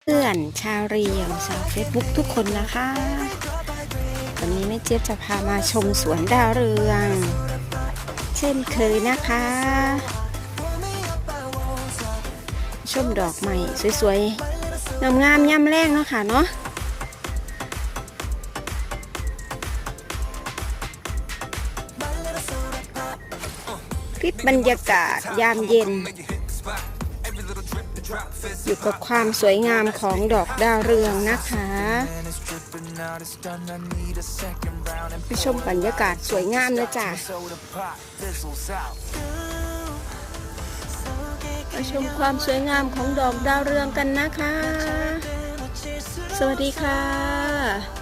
เพื่อนชาวเรียงชาวเฟซบุ๊กทุกคนนะคะวันนี้แม่เจี๊ยบจะพามาชมสวนดาวเรืองเช่นเคยนะคะชมดอกใหม่สวยๆงามๆย่ำแรงเนาะค่ะเนาะคลิปบรรยากาศยามเย็นอยู่กับความสวยงามของดอกดาวเรืองนะคะไปชมบรรยากาศสวยงามนะจ๊ะไปชมความสวยงามของดอกดาวเรืองกันนะคะสวัสดีค่ะ